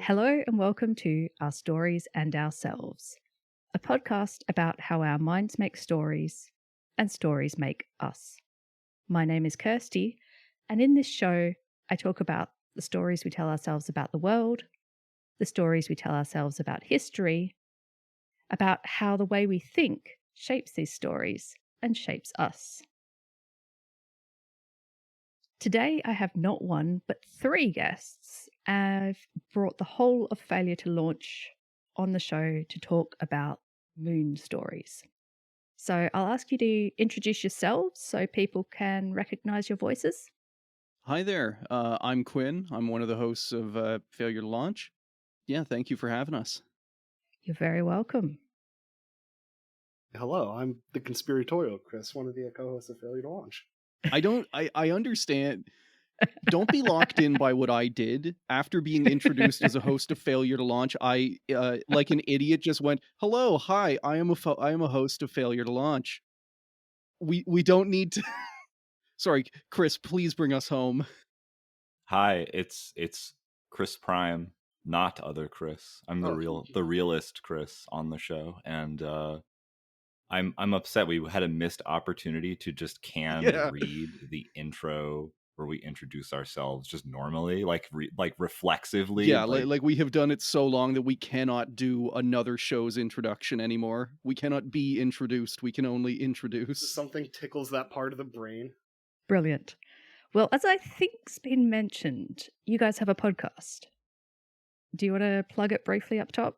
Hello and welcome to Our Stories and Ourselves, a podcast about how our minds make stories and stories make us. My name is Kirsty, and in this show, I talk about the stories we tell ourselves about the world, the stories we tell ourselves about history, about how the way we think shapes these stories and shapes us. Today, I have not one, but three guests. I've brought the whole of Failure to Launch on the show to talk about moon stories. So I'll ask you to introduce yourselves so people can recognize your voices. Hi there. I'm Quinn. I'm one of the hosts of Failure to Launch. Yeah, thank you for having us. You're very welcome. Hello, I'm the conspiratorial Chris, one of the co-hosts of Failure to Launch. I understand. Don't be locked in by what I did. After being introduced as a host of Failure to Launch, I, like an idiot, just went, "Hello, hi, I am a host of Failure to Launch." We don't need to. Sorry, Chris. Please bring us home. Hi, it's Chris Prime, not other Chris. I'm the realist Chris on the show, and I'm upset we had a missed opportunity to just read the intro where we introduce ourselves just normally, like reflexively. Yeah, like we have done it so long that we cannot do another show's introduction anymore. We cannot be introduced. We can only introduce. Something tickles that part of the brain. Brilliant. Well, as I think's been mentioned, you guys have a podcast. Do you want to plug it briefly up top?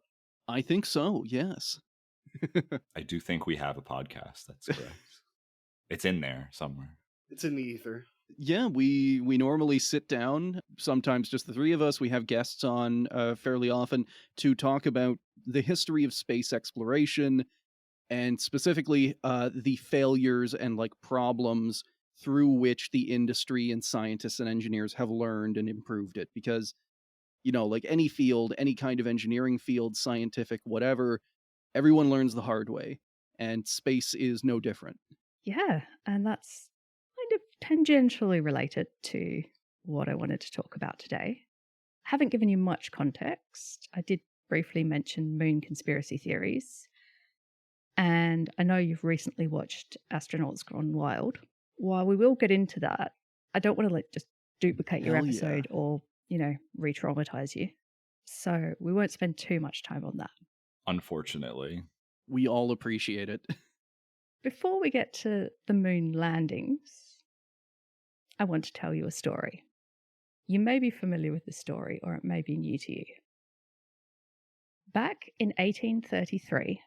I think so, yes. I do think we have a podcast. That's correct. It's in there somewhere. It's in the ether. Yeah, we normally sit down, sometimes just the three of us. We have guests on fairly often to talk about the history of space exploration and specifically the failures and like problems through which the industry and scientists and engineers have learned and improved it. Because, you know, like any field, any kind of engineering field, scientific, whatever, everyone learns the hard way. And space is no different. Yeah, and that's kind of tangentially related to what I wanted to talk about today. I haven't given you much context. I did briefly mention moon conspiracy theories. And I know you've recently watched Astronauts Gone Wild. While we will get into that, I don't want to just duplicate your episode or, re-traumatize you. So we won't spend too much time on that. Unfortunately. We all appreciate it. Before we get to the moon landings, I want to tell you a story. You may be familiar with the story, or it may be new to you. Back in 1833,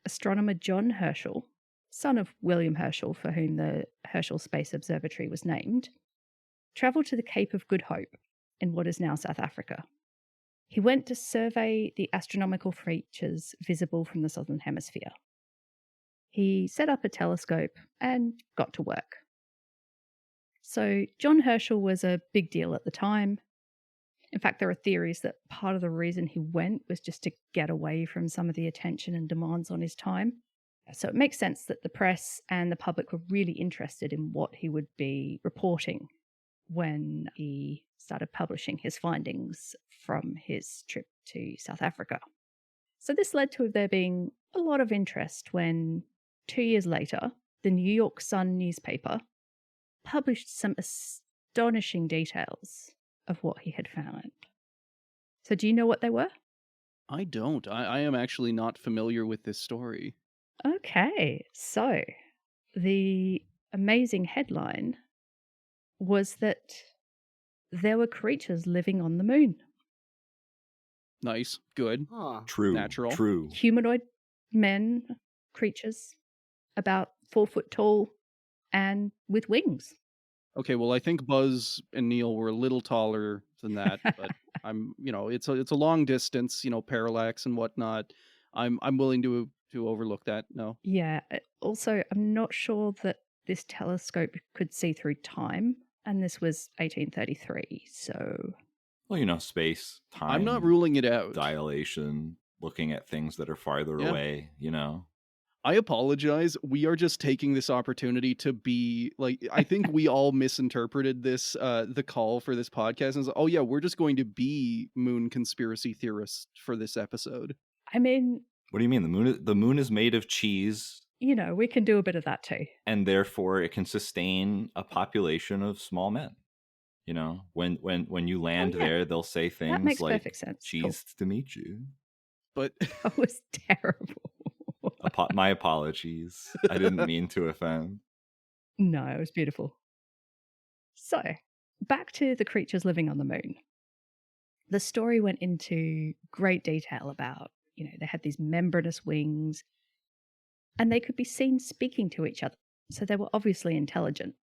astronomer John Herschel, son of William Herschel, for whom the Herschel Space Observatory was named, travelled to the Cape of Good Hope in what is now South Africa. He went to survey the astronomical features visible from the southern hemisphere. He set up a telescope and got to work. So John Herschel was a big deal at the time. In fact, there are theories that part of the reason he went was just to get away from some of the attention and demands on his time. So it makes sense that the press and the public were really interested in what he would be reporting when he started publishing his findings from his trip to South Africa. So this led to there being a lot of interest when 2 years later, the New York Sun newspaper published some astonishing details of what he had found. So do you know what they were? I don't. I am actually not familiar with this story. Okay, so the amazing headline was that there were creatures living on the moon. Nice, good, True, natural. True. Humanoid men, creatures, about 4 foot tall and with wings. Okay, well, I think Buzz and Neil were a little taller than that, but it's a long distance, parallax and whatnot. I'm willing to overlook that. No. Yeah. Also, I'm not sure that this telescope could see through time, and this was 1833. So, well, space, time. I'm not ruling it out. Dilation, looking at things that are farther away. I apologize. We are just taking this opportunity to be like, I think we all misinterpreted this, the call for this podcast. And was like, oh yeah, we're just going to be moon conspiracy theorists for this episode. I mean, What do you mean? The moon is made of cheese, we can do a bit of that too. and therefore it can sustain a population of small men. When you land there, they'll say things makes like perfect sense. "Cheese to meet you." But That was terrible. My apologies. I didn't mean to offend. No, it was beautiful. So, back to the creatures living on the moon. The story went into great detail about, they had these membranous wings and they could be seen speaking to each other. So they were obviously intelligent.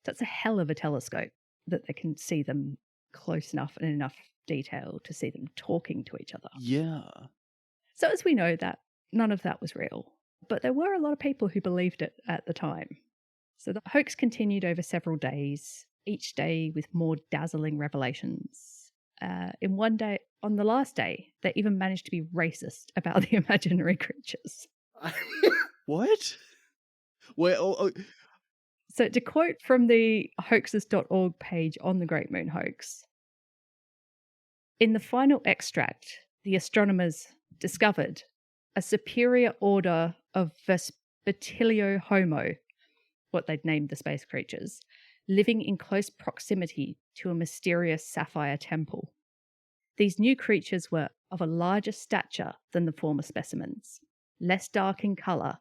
That's a hell of a telescope that they can see them close enough and in enough detail to see them talking to each other. yeah. So as we know, that none of that was real, but there were a lot of people who believed it at the time. So the hoax continued over several days, each day with more dazzling revelations. In one day, on the last day, they even managed to be racist about the imaginary creatures. What? Well, So to quote from the hoaxes.org page on the Great Moon Hoax, in the final extract, the astronomers discovered a superior order of Vespertilio Homo, what they'd named the space creatures, living in close proximity to a mysterious sapphire temple. These new creatures were of a larger stature than the former specimens, less dark in colour,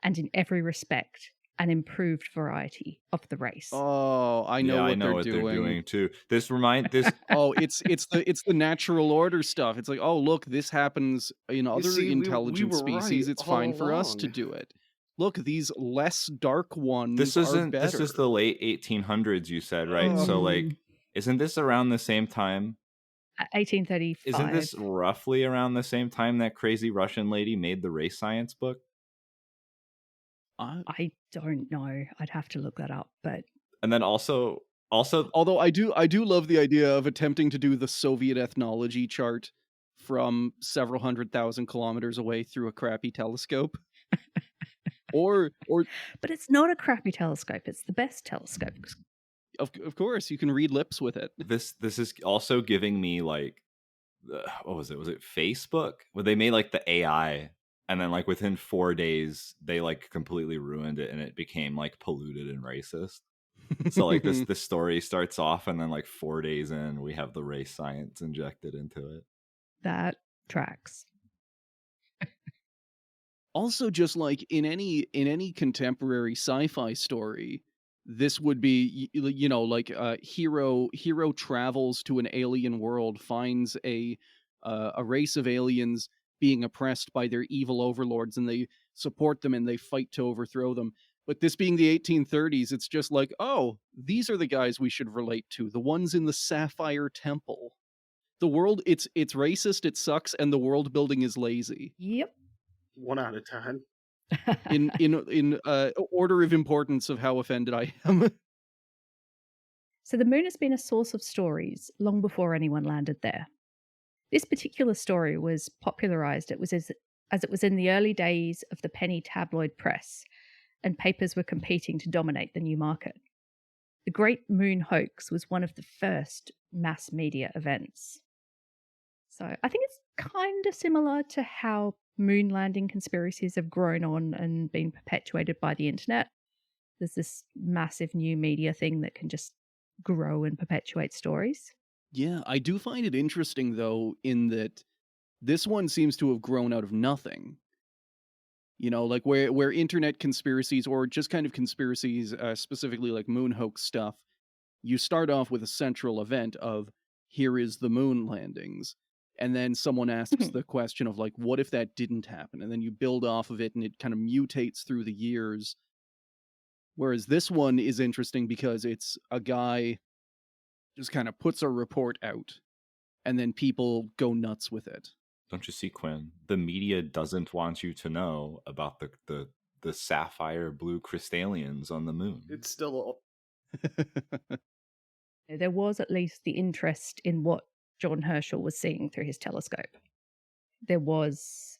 and in every respect an improved variety of the race. oh, I know what they're doing too. This Oh, it's the natural order stuff. It's like, oh look, this happens in other see, we intelligent were species. right It's all fine for us to along. do it. Look, these less dark ones this are isn't better. this is the late 1800s, you said, right? So like, isn't this around the same time? 1835. Isn't this roughly around the same time that crazy Russian lady made the race science book? I don't know. I'd have to look that up, but And then also Although I do love the idea of attempting to do the Soviet ethnology chart from several 100,000 kilometers away through a crappy telescope. or but it's not a crappy telescope. It's the best telescope. of course you can read lips with it. this is also giving me like, what was it? Was it Facebook? Where they made like the AI, and then like within 4 days they like completely ruined it and it became like polluted and racist. So like this story starts off, and then like 4 days in, we have the race science injected into it. That tracks. Also, just like in any contemporary sci-fi story, this would be like hero travels to an alien world, finds a race of aliens being oppressed by their evil overlords, and they support them and they fight to overthrow them. But this being the 1830s, it's just like, oh, these are the guys we should relate to, the ones in the Sapphire Temple. The world, it's racist, it sucks, and the world building is lazy. Yep. 1 out of 10. In order of importance of how offended I am. So the moon has been a source of stories long before anyone landed there. This particular story was popularized as it was in the early days of the penny tabloid press, and papers were competing to dominate the new market. The Great Moon Hoax was one of the first mass media events. So I think it's kind of similar to how moon landing conspiracies have grown on and been perpetuated by the internet. There's this massive new media thing that can just grow and perpetuate stories. Yeah, I do find it interesting, though, in that this one seems to have grown out of nothing. Like where internet conspiracies, or just kind of conspiracies, specifically like moon hoax stuff, you start off with a central event of, here is the moon landings. And then someone asks the question of like, what if that didn't happen? And then you build off of it and it kind of mutates through the years. Whereas this one is interesting because it's a guy just kind of puts a report out and then people go nuts with it. Don't you see, Quinn? The media doesn't want you to know about the sapphire blue crystallians on the moon. It's still There was at least the interest in what John Herschel was seeing through his telescope. There was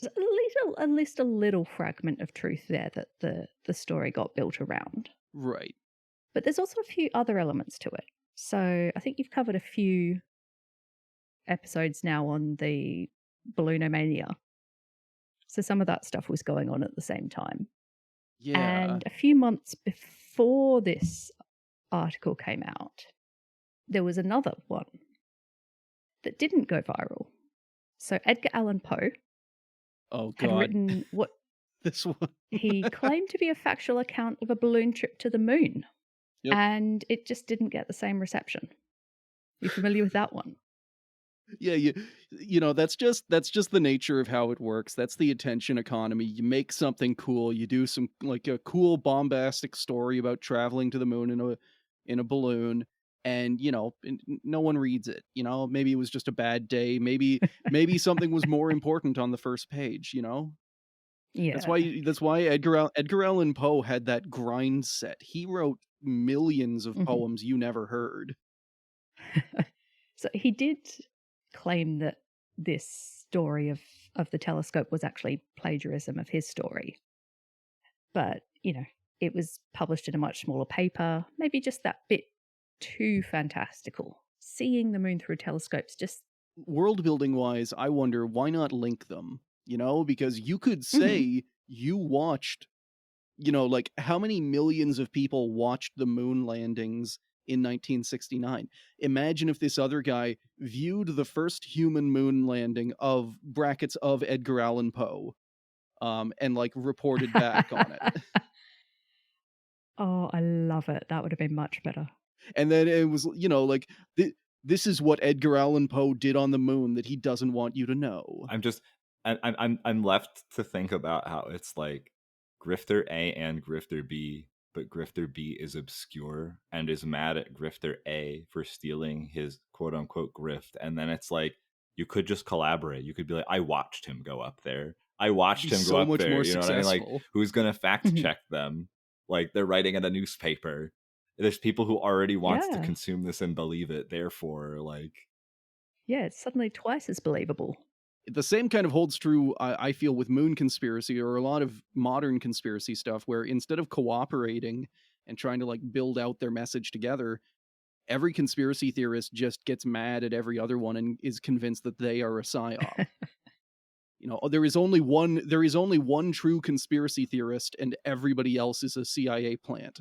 at least a little fragment of truth there that the story got built around. Right. But there's also a few other elements to it. So I think you've covered a few episodes now on the balloonomania. So some of that stuff was going on at the same time. Yeah. And a few months before this article came out, there was another one that didn't go viral. So Edgar Allan Poe Oh had God. written what This one. he claimed to be a factual account of a balloon trip to the moon. Yep. And it just didn't get the same reception. You familiar with that one? Yeah, you know, that's just the nature of how it works. That's the attention economy. You make something cool, you do some like a cool bombastic story about traveling to the moon in a balloon, and no one reads it. Maybe it was just a bad day. Maybe something was more important on the first page. Yeah. That's why Edgar Allan Poe had that grind set. He wrote millions of poems you never heard. So he did claim that this story of the telescope was actually plagiarism of his story. But, it was published in a much smaller paper, maybe just that bit too fantastical. Seeing the moon through telescopes just... World building wise, I wonder why not link them, because you could say you watched, like how many millions of people watched the moon landings in 1969. Imagine if this other guy viewed the first human moon landing of Edgar Allan Poe, and like reported back on it. Oh, I love it. That would have been much better. And then it was, like this is what Edgar Allan Poe did on the moon that he doesn't want you to know. I'm left to think about how it's like Grifter A and Grifter B, but Grifter B is obscure and is mad at Grifter A for stealing his quote unquote grift. And then it's like, you could just collaborate. You could be like, I watched him go up there. I watched him go up there. More you know what I mean? Like, successful. who's going to fact check them? Like, they're writing in a newspaper. There's people who already wants to consume this and believe it. Therefore, like... Yeah, it's suddenly twice as believable. The same kind of holds true, I feel, with moon conspiracy or a lot of modern conspiracy stuff, where instead of cooperating and trying to like build out their message together, every conspiracy theorist just gets mad at every other one and is convinced that they are a psyop. There is only one true conspiracy theorist, and everybody else is a CIA plant.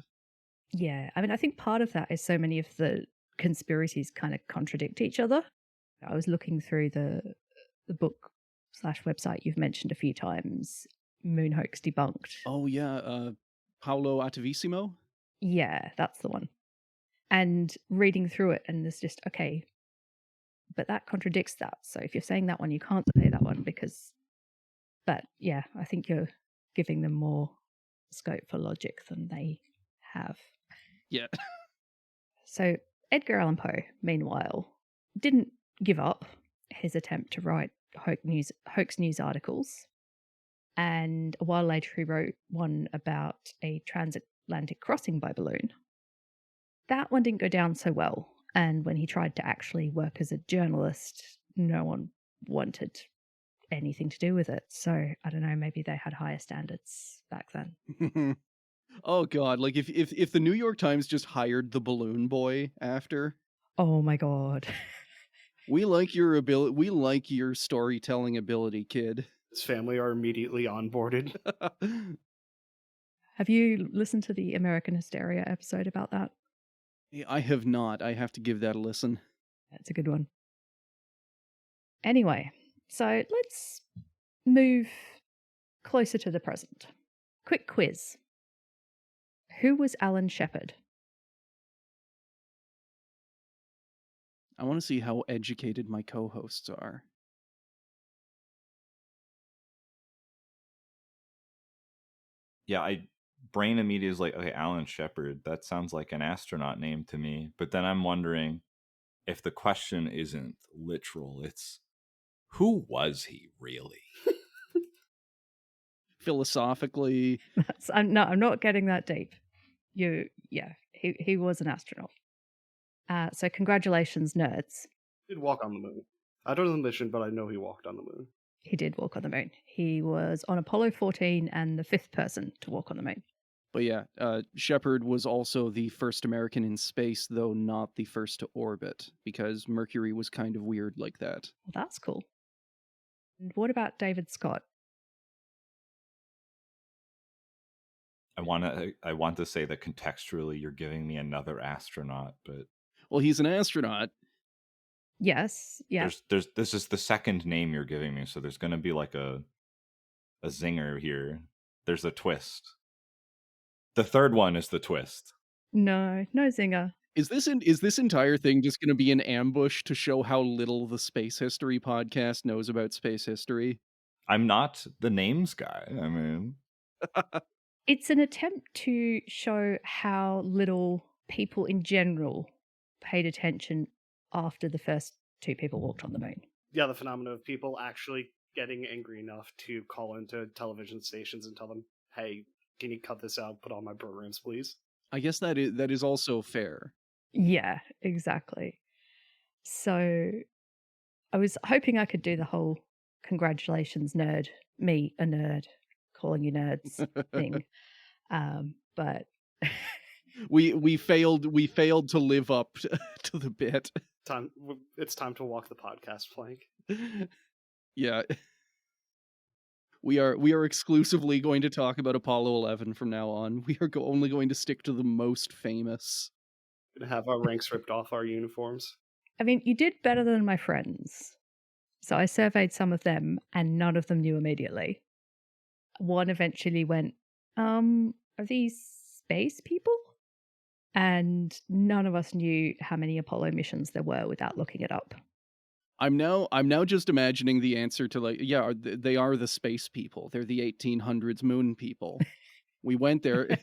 Yeah, I mean, I think part of that is so many of the conspiracies kind of contradict each other. I was looking through the book / website you've mentioned a few times, Moon Hoax Debunked. Oh yeah, Paolo Atavissimo? Yeah, that's the one. And reading through it, and there's just, okay, but that contradicts that. So if you're saying that one, you can't say that one because... But yeah, I think you're giving them more scope for logic than they have. Yeah. So Edgar Allan Poe, meanwhile, didn't give up his attempt to write hoax news articles. And a while later, he wrote one about a transatlantic crossing by balloon. That one didn't go down so well. And when he tried to actually work as a journalist, no one wanted anything to do with it. So I don't know, maybe they had higher standards back then. Oh God, like if the New York Times just hired the balloon boy after. Oh my God. We like your ability. We like your storytelling ability, kid. His family are immediately onboarded. Have you listened to the American Hysteria episode about that? I have not. I have to give that a listen. That's a good one. Anyway, so let's move closer to the present. Quick quiz. Who was Alan Shepard? I want to see how educated my co-hosts are. Yeah, brain immediately is like, okay, Alan Shepard, that sounds like an astronaut name to me. But then I'm wondering if the question isn't literal, it's who was he really? Philosophically. I'm not getting that deep. He was an astronaut. So congratulations, nerds. He did walk on the moon. I don't know the mission, but I know he walked on the moon. he did walk on the moon. He was on Apollo 14 and the 5th person to walk on the moon. But yeah, Shepard was also the first American in space, though not the first to orbit, because Mercury was kind of weird like that. Well, that's cool. And what about David Scott? I want to say that contextually you're giving me another astronaut, but Well, he's an astronaut. Yes, yeah. This is the second name you're giving me, so there's going to be like a zinger here. There's a twist. The third one is the twist. No zinger. Is this entire thing just going to be an ambush to show how little the Space History podcast knows about space history? I'm not the names guy. I mean, it's an attempt to show how little people in general paid attention after the first 2 people walked on the moon. Yeah, the phenomenon of people actually getting angry enough to call into television stations and tell them, hey, can you cut this out, put on my programs, please? I guess that is also fair. Yeah, exactly. So I was hoping I could do the whole congratulations nerd, me a nerd, calling you nerds thing. But we failed to live up to the bit. It's time to walk the podcast plank. Yeah. We are exclusively going to talk about Apollo 11 from now on. We are only going to stick to the most famous. Gonna have our ranks ripped off our uniforms. I mean, you did better than my friends. So I surveyed some of them and none of them knew immediately. One eventually went, are these space people? And none of us knew how many Apollo missions there were without looking it up. I'm now just imagining the answer to like, yeah, they are the space people. They're the 1800s moon people. We went there.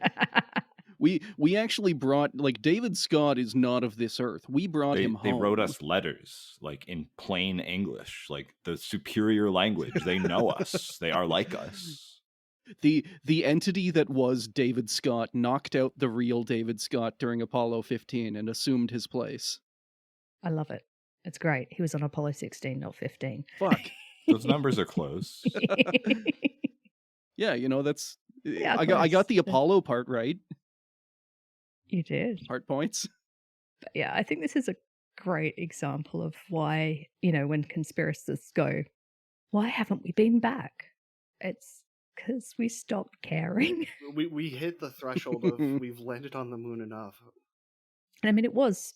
We actually brought, like, David Scott is not of this earth. We brought him home. They wrote us letters, like in plain English, like the superior language. They know us. They are like us. The entity that was David Scott knocked out the real David Scott during Apollo 15 and assumed his place. I love it. It's great. He was on Apollo 16, not 15. Fuck. Those numbers are close. Yeah, that's... Yeah, I got the Apollo part right. You did. Heart points. But yeah, I think this is a great example of why, when conspiracists go, why haven't we been back? It's because we stopped caring. We hit the threshold of we've landed on the moon enough. And I mean, it was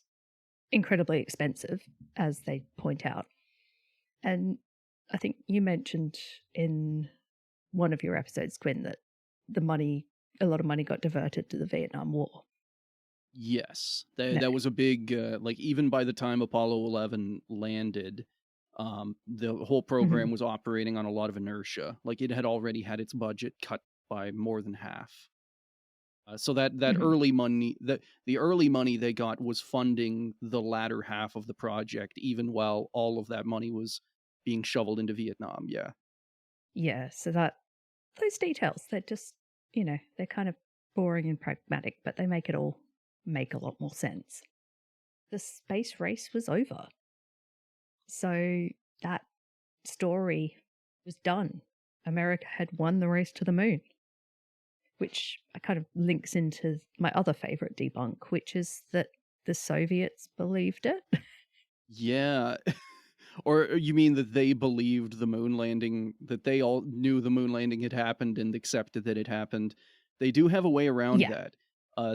incredibly expensive, as they point out. And I think you mentioned in one of your episodes, Quinn, that a lot of money got diverted to the Vietnam War. Yes, that was a big, like, even by the time Apollo 11 landed, the whole program was operating on a lot of inertia. Like, it had already had its budget cut by more than half. So that early money, the early money they got was funding the latter half of the project, even while all of that money was being shoveled into Vietnam. Yeah. Yeah, so those details, they're just, they're kind of boring and pragmatic, but they make it all make a lot more sense. The space race was over. So that story was done. America had won the race to the moon, which kind of links into my other favorite debunk, which is that the Soviets believed it. Yeah. Or you mean that they believed the moon landing, that they all knew the moon landing had happened and accepted that it happened? They do have a way around that.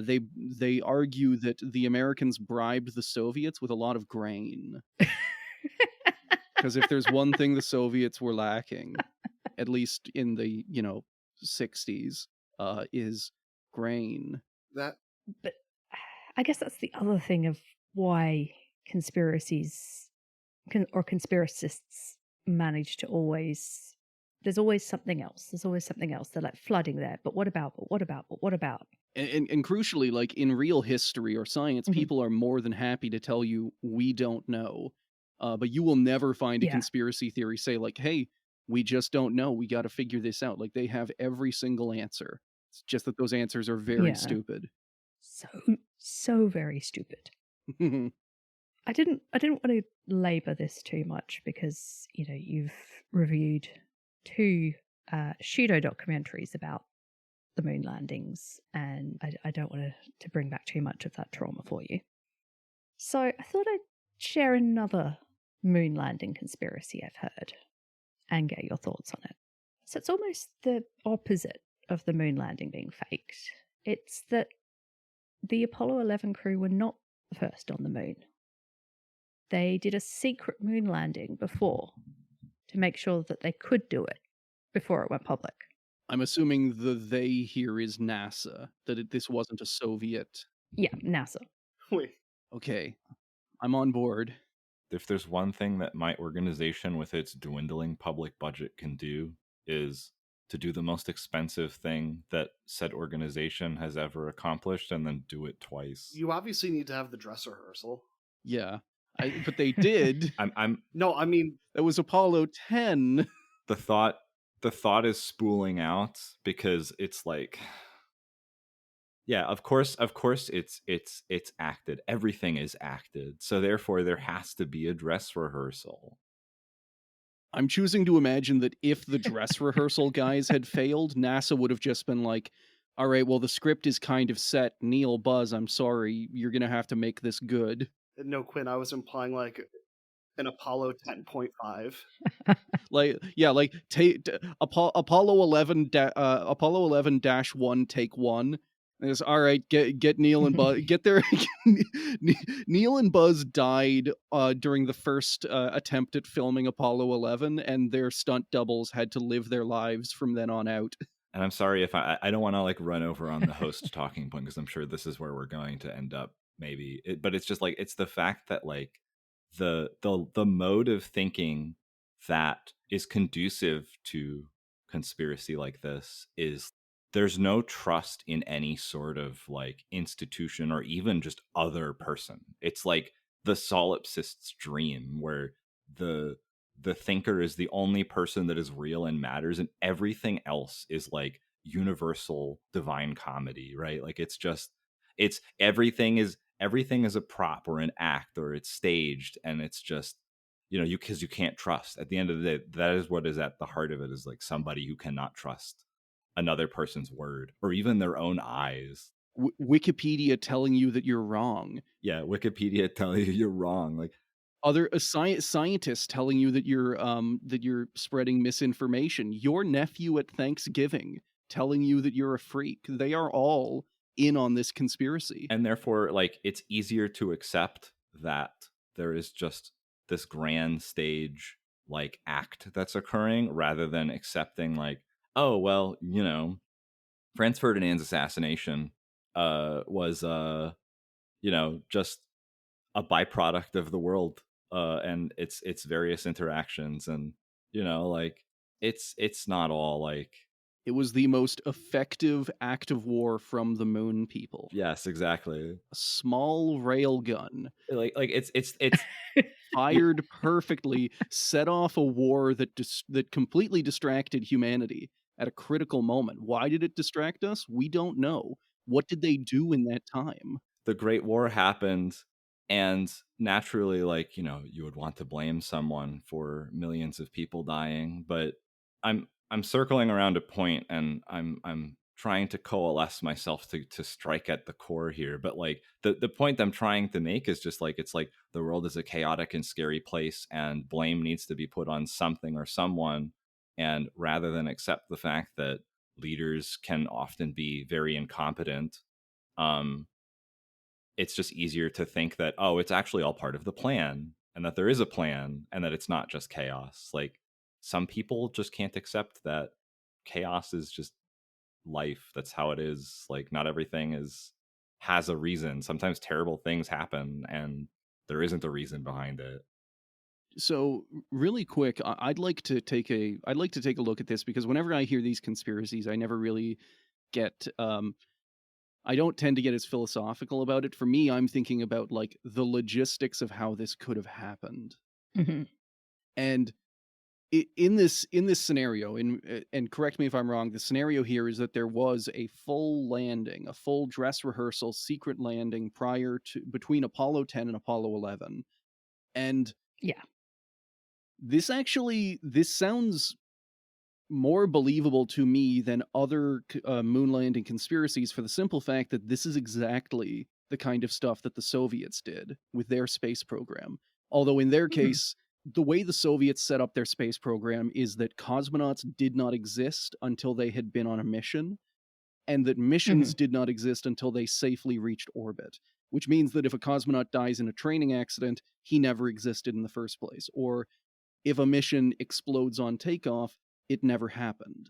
They argue that the Americans bribed the Soviets with a lot of grain. Because if there's one thing the Soviets were lacking, at least in the 60s, is grain. But I guess that's the other thing of why conspiracies or conspiracists manage to always... There's always something else. They're like flooding there. But what about? But what about? But what about? And crucially, like in real history or science, people are more than happy to tell you, we don't know. But you will never find a conspiracy theory say like, hey, we just don't know. We got to figure this out. Like, they have every single answer. It's just that those answers are very stupid. So very stupid. I didn't want to labor this too much because, you've reviewed 2 pseudo documentaries about the moon landings, and I don't want to bring back too much of that trauma for you. So I thought I'd share another moon landing conspiracy I've heard and get your thoughts on it. So it's almost the opposite of the moon landing being faked. It's that the Apollo 11 crew were not the first on the moon. They did a secret moon landing before to make sure that they could do it before it went public. I'm assuming the they here is NASA, that this wasn't a Soviet. Yeah, NASA. Wait, Okay, I'm on board. If there's one thing that my organization with its dwindling public budget can do, is to do the most expensive thing that said organization has ever accomplished and then do it twice. you obviously need to have the dress rehearsal. Yeah, but they did. No, I mean, That was Apollo 10. The thought is spooling out because it's like, yeah, of course it's acted. Everything is acted. So therefore there has to be a dress rehearsal. I'm choosing to imagine that if the dress rehearsal guys had failed, NASA would have just been like, all right, well, the script is kind of set. Neil, Buzz, I'm sorry. You're going to have to make this good. no, Quinn, I was implying like an Apollo 10.5. Apollo 11 Apollo 11-1 take 1. It's all right. Get Neil and Buzz. Get there. Neil and Buzz died during the first attempt at filming Apollo 11, and their stunt doubles had to live their lives from then on out. And I'm sorry if I don't want to like run over on the host talking point, because I'm sure this is where we're going to end up. Maybe, but it's just like, it's the fact that like the mode of thinking that is conducive to conspiracy like this is there's no trust in any sort of like institution or even just other person. It's like the solipsist's dream where the thinker is the only person that is real and matters, and everything else is like universal divine comedy, right? Like it's everything is a prop or an act, or it's staged, and it's just, because you can't trust. At the end of the day, that is what is at the heart of it, is like somebody who cannot trust another person's word or even their own eyes. Wikipedia telling you that you're wrong. Yeah, Wikipedia telling you you're wrong. Like other scientists telling you that you're spreading misinformation. Your nephew at Thanksgiving telling you that you're a freak. They are all in on this conspiracy. And therefore, like, it's easier to accept that there is just this grand stage like act that's occurring, rather than accepting like, oh well, Franz Ferdinand's assassination was just a byproduct of the world and its various interactions, and like it's not all like, it was the most effective act of war from the moon people. Yes, exactly. A small rail gun. Like it's fired perfectly, set off a war that completely distracted humanity at a critical moment. Why did it distract us? We don't know. What did they do in that time? The Great War happened, and naturally, like, you would want to blame someone for millions of people dying, but I'm circling around a point, and I'm trying to coalesce myself to strike at the core here. But like the point I'm trying to make is just like, it's like the world is a chaotic and scary place, and blame needs to be put on something or someone. And rather than accept the fact that leaders can often be very incompetent, it's just easier to think that, oh, it's actually all part of the plan, and that there is a plan, and that it's not just chaos. Like, some people just can't accept that chaos is just life. That's how it is. Like, not everything has a reason. Sometimes terrible things happen and there isn't a reason behind it. So really quick, I'd like to take a look at this, because whenever I hear these conspiracies, I never really get I don't tend to get as philosophical about it. For me, I'm thinking about like the logistics of how this could have happened. Mm-hmm. And in this scenario, and correct me if I'm wrong, the scenario here is that there was a full landing, a full dress rehearsal, secret landing prior to between Apollo 10 and Apollo 11, and Yeah. this sounds more believable to me than other moon landing conspiracies, for the simple fact that this is exactly the kind of stuff that the Soviets did with their space program. Although in their case, the way the Soviets set up their space program is that cosmonauts did not exist until they had been on a mission, and that missions did not exist until they safely reached orbit, which means that if a cosmonaut dies in a training accident, he never existed in the first place. Or if a mission explodes on takeoff, it never happened.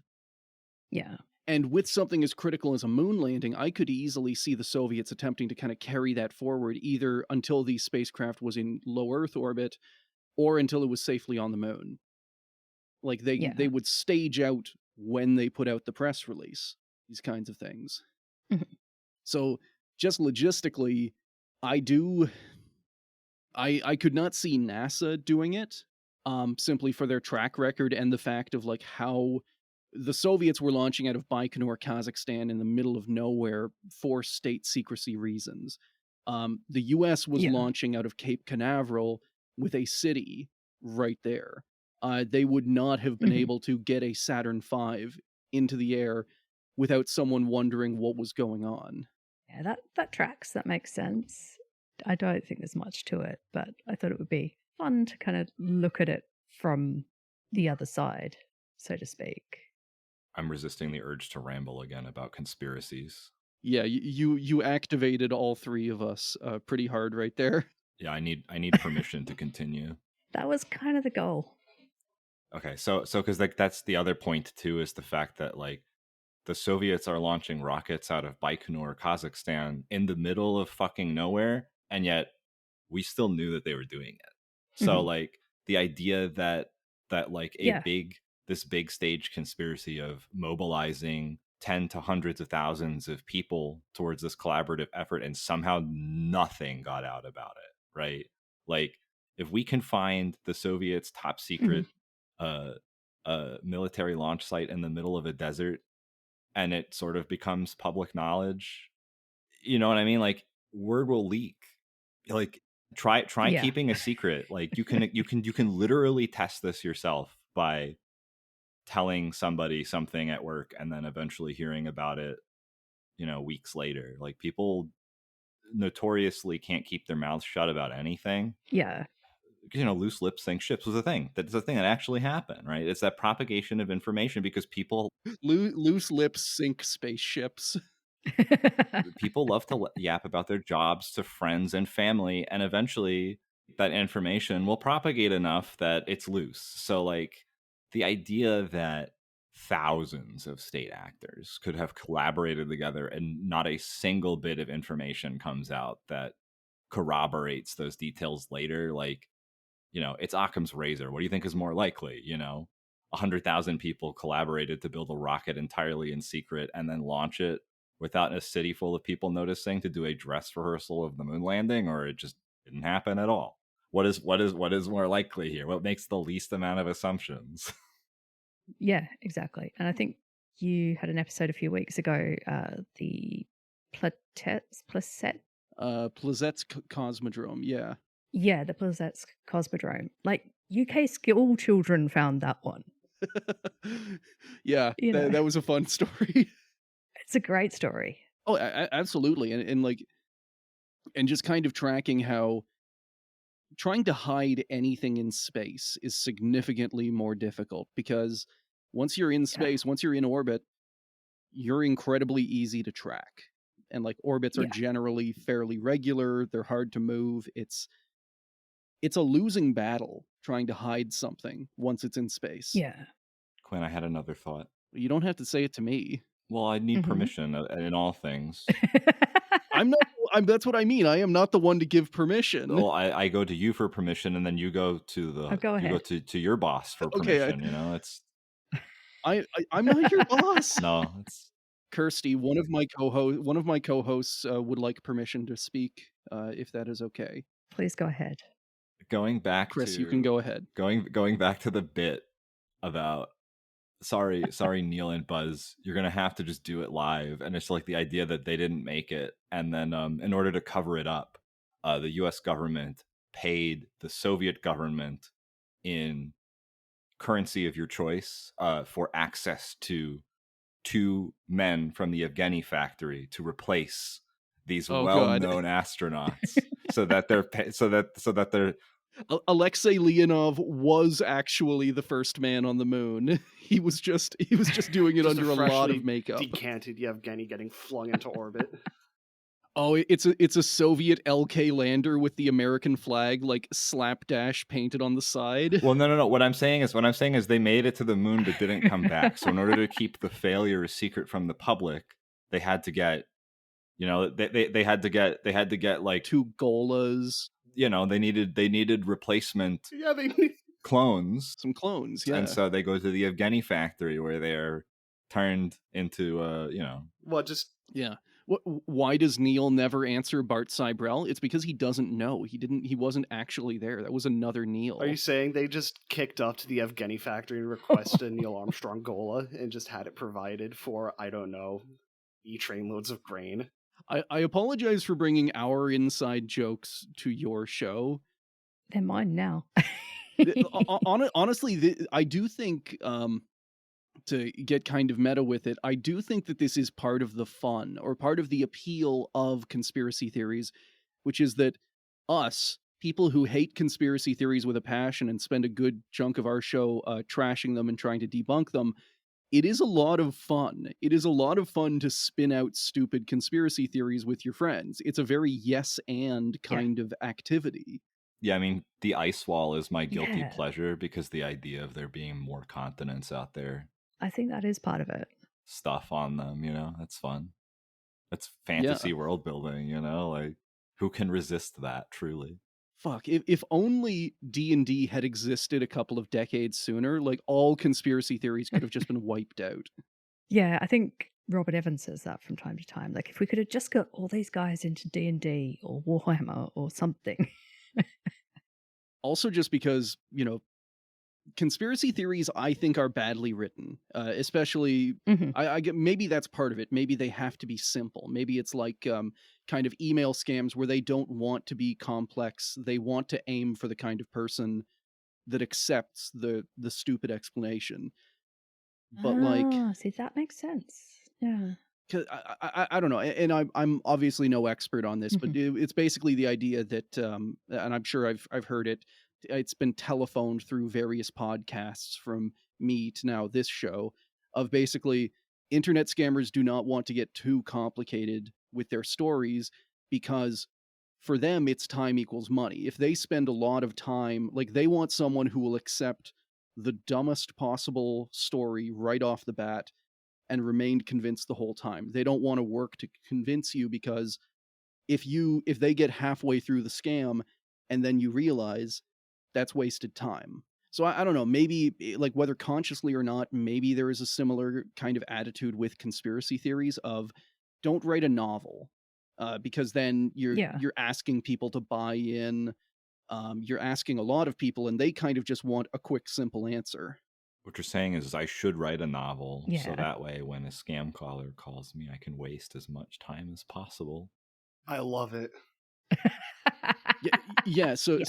Yeah. And with something as critical as a moon landing, I could easily see the Soviets attempting to kind of carry that forward, either until the spacecraft was in low Earth orbit or until it was safely on the moon. Like they would stage out when they put out the press release, these kinds of things. So just logistically, I could not see NASA doing it, simply for their track record and the fact of like how the Soviets were launching out of Baikonur, Kazakhstan, in the middle of nowhere for state secrecy reasons. The US was launching out of Cape Canaveral with a city right there. They would not have been able to get a Saturn V into the air without someone wondering what was going on. Yeah, that tracks. That makes sense. I don't think there's much to it, but I thought it would be fun to kind of look at it from the other side, so to speak. I'm resisting the urge to ramble again about conspiracies. Yeah, you activated all three of us pretty hard right there. Yeah, I need permission to continue. That was kind of the goal. Okay, so because like that's the other point too, is the fact that like the Soviets are launching rockets out of Baikonur, Kazakhstan, in the middle of fucking nowhere, and yet we still knew that they were doing it. So like the idea that like this big stage conspiracy of mobilizing 10 to hundreds of thousands of people towards this collaborative effort, and somehow nothing got out about it, right? Like if we can find the Soviets' top secret military launch site in the middle of a desert, and it sort of becomes public knowledge, you know what I mean? Like word will leak. Like try keeping a secret. Like you can literally test this yourself by telling somebody something at work and then eventually hearing about it, you know, weeks later. Like people notoriously can't keep their mouths shut about anything. Yeah. You know, loose lips sink ships was a thing. That's a thing that actually happened, right? It's that propagation of information because people loose lips sink spaceships. People love to yap about their jobs to friends and family, and eventually that information will propagate enough that it's loose. So like the idea that thousands of state actors could have collaborated together and not a single bit of information comes out that corroborates those details later, like, you know, it's Occam's razor. What do you think is more likely? You know, 100,000 people collaborated to build a rocket entirely in secret and then launch it without a city full of people noticing to do a dress rehearsal of the moon landing, or it just didn't happen at all. What is more likely here? What makes the least amount of assumptions? Yeah, exactly. And I think you had an episode a few weeks ago, the Plessetsk Cosmodrome, yeah. Yeah, the Plessetsk Cosmodrome. Like UK school children found that one. Yeah, that was a fun story. It's a great story. Oh, absolutely. And like, and just kind of tracking how trying to hide anything in space is significantly more difficult, because once you're in space, once you're in orbit, you're incredibly easy to track. And like orbits are generally fairly regular, they're hard to move. It's a losing battle trying to hide something once it's in space. Yeah. Quinn, I had another thought. You don't have to say it to me. Well, I need permission in all things. That's what I mean. I am not the one to give permission. Well, I go to you for permission, and then you go to to your boss for permission. You know, it's I'm not your boss. No, it's Kirsty, one of my co-hosts would like permission to speak, if that is okay. Please go ahead. Going back Chris, to, you can go ahead. Going back to the bit about sorry Neil and Buzz, you're gonna have to just do it live. And it's like the idea that they didn't make it, and then in order to cover it up, the US government paid the Soviet government in currency of your choice for access to 2 men from the Yevgeny factory to replace these Oh god. well-known astronauts, so that they're Alexei Leonov was actually the first man on the moon. He was just doing it Just under a lot freshly of makeup. decanted Yevgeny getting flung into orbit. Oh, it's a Soviet LK lander with the American flag like slapdash painted on the side. Well, no. What I'm saying is they made it to the moon but didn't come back. So in order to keep the failure a secret from the public, they had to get, they had to get like 2 Golas. They needed replacement Yeah, they need clones. Some clones, yeah. And so they go to the Yevgeny factory where they are turned into Yeah. Why does Neil never answer Bart Cybrell? It's because he doesn't know. He wasn't actually there. That was another Neil. Are you saying they just kicked up to the Yevgeny factory and requested a Neil Armstrong Gola and just had it provided for, I don't know, E-train loads of grain? I apologize for bringing our inside jokes to your show. They're mine now. Honestly, I do think, to get kind of meta with it, I do think that this is part of the fun or part of the appeal of conspiracy theories, which is that us, people who hate conspiracy theories with a passion and spend a good chunk of our show trashing them and trying to debunk them, it is a lot of fun. It is a lot of fun to spin out stupid conspiracy theories with your friends. It's a very yes and kind of activity. Yeah, I mean, the ice wall is my guilty pleasure because the idea of there being more continents out there. I think that is part of it. Stuff on them, that's fun. That's fantasy world building, like who can resist that truly? Fuck, if only D&D had existed a couple of decades sooner, like all conspiracy theories could have just been wiped out. Yeah, I think Robert Evans says that from time to time. Like, if we could have just got all these guys into D&D or Warhammer or something. Also just because, conspiracy theories I think are badly written, especially I get, maybe that's part of it. Maybe they have to be simple. Maybe it's like kind of email scams where they don't want to be complex. They want to aim for the kind of person that accepts the stupid explanation. But see, that makes sense. Yeah. Cause I don't know, and I'm obviously no expert on this, but it's basically the idea that, and I'm sure I've heard it. It's been telephoned through various podcasts from me to now this show of basically internet scammers do not want to get too complicated with their stories because for them it's time equals money. If they spend a lot of time, like they want someone who will accept the dumbest possible story right off the bat and remained convinced the whole time. They don't want to work to convince you because if they get halfway through the scam and then you realize, that's wasted time. So I don't know, maybe like whether consciously or not, maybe there is a similar kind of attitude with conspiracy theories of don't write a novel because then you're asking people to buy in. You're asking a lot of people and they kind of just want a quick, simple answer. What you're saying is I should write a novel so that way when a scam caller calls me, I can waste as much time as possible. I love it. Yeah. So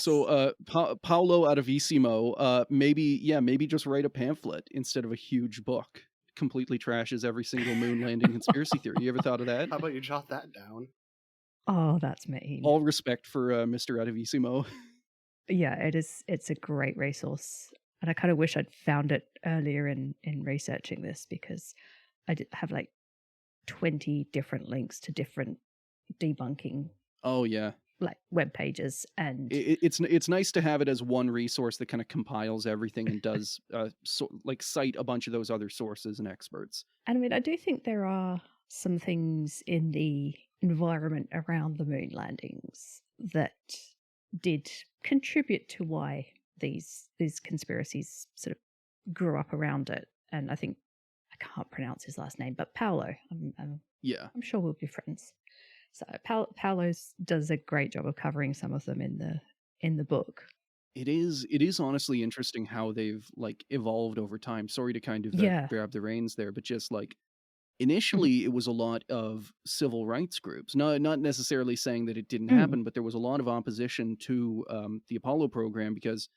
Paolo Aravissimo, maybe just write a pamphlet instead of a huge book. Completely trashes every single moon landing conspiracy theory. You ever thought of that? How about you jot that down? Oh, that's mean. All respect for Mr. Aravissimo. Yeah, it's a great resource. And I kind of wish I'd found it earlier in researching this because I have like 20 different links to different debunking. Oh yeah, like web pages, and it's nice to have it as one resource that kind of compiles everything and does cite a bunch of those other sources and experts. And I mean, I do think there are some things in the environment around the moon landings that did contribute to why these conspiracies sort of grew up around it. And I think I can't pronounce his last name, but Paolo. I'm sure we'll be friends. So Paolo does a great job of covering some of them in the book. It is honestly interesting how they've like evolved over time. Sorry to kind of Yeah. grab the reins there, but just like Mhm. initially it was a lot of civil rights groups. Not necessarily saying that it didn't Mm. happen, but there was a lot of opposition to the Apollo program because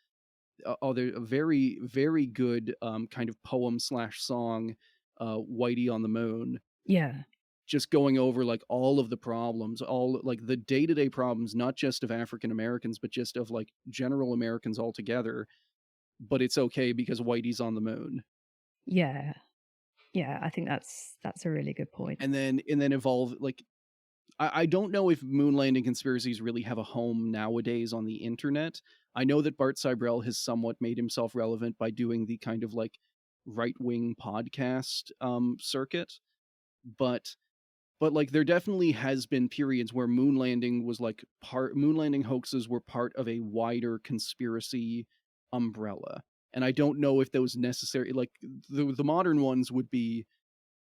there's a very very good kind of poem slash song, Whitey on the Moon, Yeah. just going over like all of the problems, all like the day-to-day problems, not just of African Americans, but just of like general Americans altogether. But it's okay because Whitey's on the moon. Yeah. Yeah, I think that's a really good point. And then evolve like I don't know if moon landing conspiracies really have a home nowadays on the internet. I know that Bart Sibrel has somewhat made himself relevant by doing the kind of like right-wing podcast circuit, but like there definitely has been periods where moon landing hoaxes were part of a wider conspiracy umbrella. And I don't know if those necessary like the modern ones would be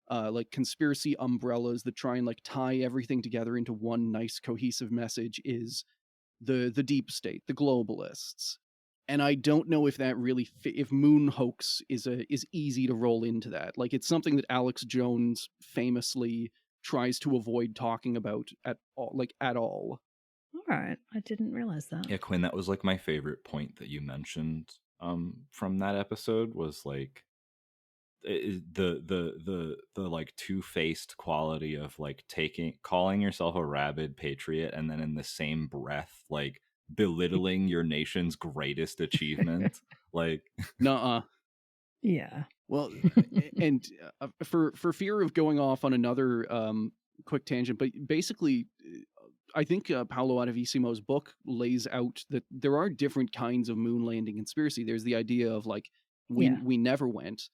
like conspiracy umbrellas that try and like tie everything together into one nice cohesive message is the deep state, the globalists. And I don't know if that really if moon hoax is easy to roll into that. Like it's something that Alex Jones famously tries to avoid talking about at all, like at all. All right. I didn't realize that. Yeah, Quinn, that was like my favorite point that you mentioned from that episode was like the like two-faced quality of like calling yourself a rabid patriot and then in the same breath like belittling your nation's greatest achievement. Like Nuh-uh. Yeah. Well, and for fear of going off on another quick tangent, but basically, I think Paolo Adavissimo's book lays out that there are different kinds of moon landing conspiracy. There's the idea of like Yeah. we never went.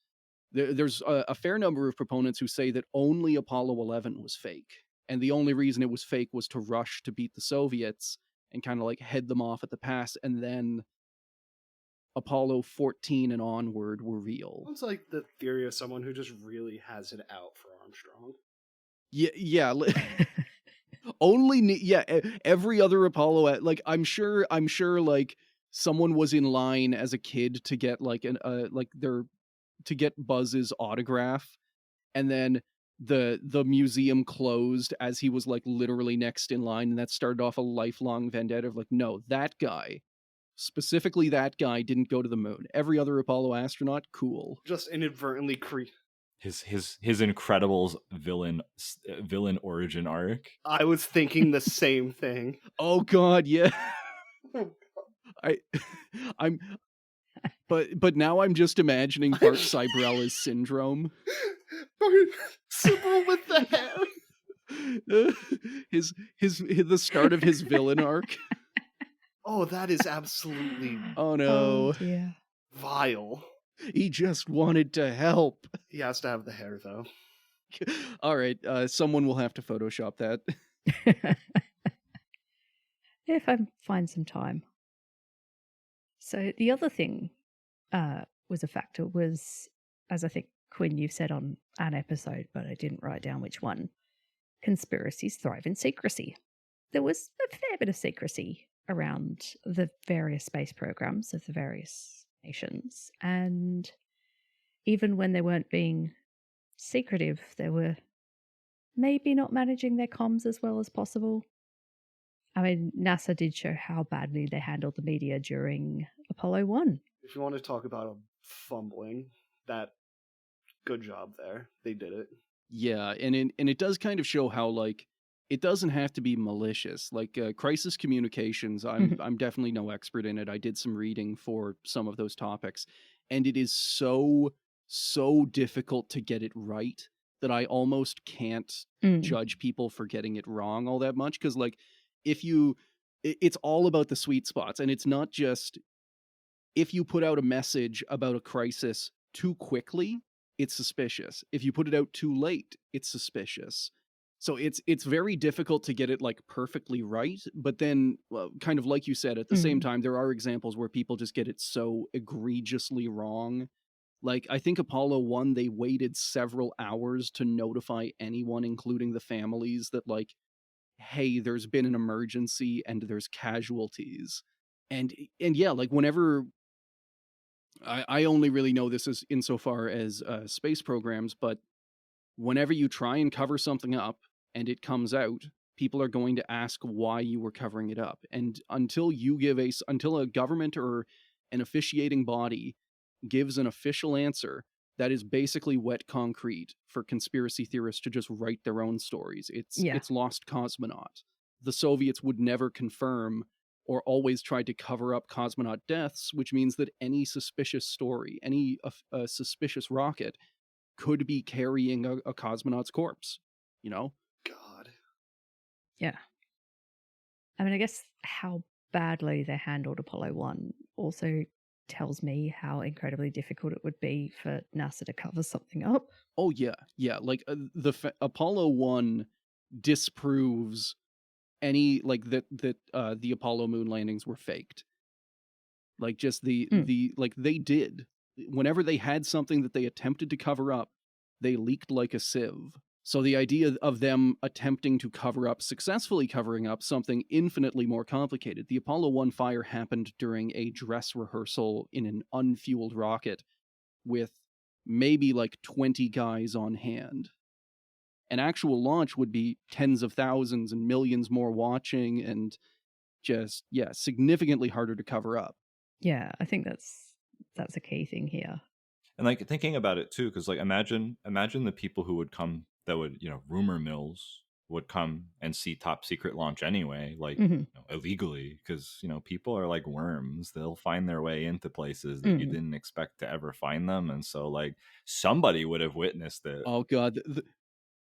There's a fair number of proponents who say that only Apollo 11 was fake, and the only reason it was fake was to rush to beat the Soviets and kind of like head them off at the pass, and then Apollo 14 and onward were real. Sounds like the theory of someone who just really has it out for Armstrong. Yeah. Every other Apollo, like I'm sure like someone was in line as a kid to get like to get Buzz's autograph, and then the museum closed as he was like literally next in line, and that started off a lifelong vendetta of like, no, that guy, specifically that guy, didn't go to the moon. Every other Apollo astronaut, cool. Just inadvertently his Incredibles villain origin arc. I was thinking the same thing. Oh god, yeah. I'm but now I'm just imagining Bart Cybrella's syndrome. Sybil with the hair. The start of his villain arc. Oh, that is absolutely Oh no. Yeah. vile. He just wanted to help. He has to have the hair though. All right, someone will have to Photoshop that. If I find some time. So the other thing was a factor was, as I think, Quinn, you've said on an episode, but I didn't write down which one, conspiracies thrive in secrecy. There was a fair bit of secrecy around the various space programs of the various nations. And even when they weren't being secretive, they were maybe not managing their comms as well as possible. I mean, NASA did show how badly they handled the media during Apollo 1. If you want to talk about fumbling, that good job there. They did it. Yeah, and it does kind of show how like it doesn't have to be malicious. Like crisis communications, I'm definitely no expert in it. I did some reading for some of those topics, and it is so difficult to get it right that I almost can't judge people for getting it wrong all that much, because like it's all about the sweet spots, and it's not just if you put out a message about a crisis too quickly, it's suspicious. If you put it out too late, it's suspicious. So it's very difficult to get it like perfectly right, but then well, kind of like you said, at the same time there are examples where people just get it so egregiously wrong. Like I think Apollo 1, they waited several hours to notify anyone, including the families, that like, hey, there's been an emergency and there's casualties. And yeah, like whenever I only really know this as insofar as space programs, but whenever you try and cover something up and it comes out, people are going to ask why you were covering it up. And until until a government or an officiating body gives an official answer, that is basically wet concrete for conspiracy theorists to just write their own stories. Yeah. It's lost cosmonaut. The Soviets would never confirm or always tried to cover up cosmonaut deaths, which means that any suspicious story, any suspicious rocket could be carrying a cosmonaut's corpse, you know? God. Yeah. I mean, I guess how badly they handled Apollo 1 also tells me how incredibly difficult it would be for NASA to cover something up. Oh yeah, yeah. Like Apollo 1 disproves any like that the Apollo moon landings were faked. Like just the like they did. Whenever they had something that they attempted to cover up, they leaked like a sieve. So the idea of them attempting to successfully covering up something infinitely more complicated. The Apollo 1 fire happened during a dress rehearsal in an unfueled rocket with maybe like 20 guys on hand. An actual launch would be tens of thousands and millions more watching, and just, yeah, significantly harder to cover up. Yeah, I think that's a key thing here. And like thinking about it too, because like imagine the people who would come, that would, you know, rumor mills would come and see Top Secret launch anyway, like you know, illegally, because you know people are like worms; they'll find their way into places that you didn't expect to ever find them, and so like somebody would have witnessed it. Oh god,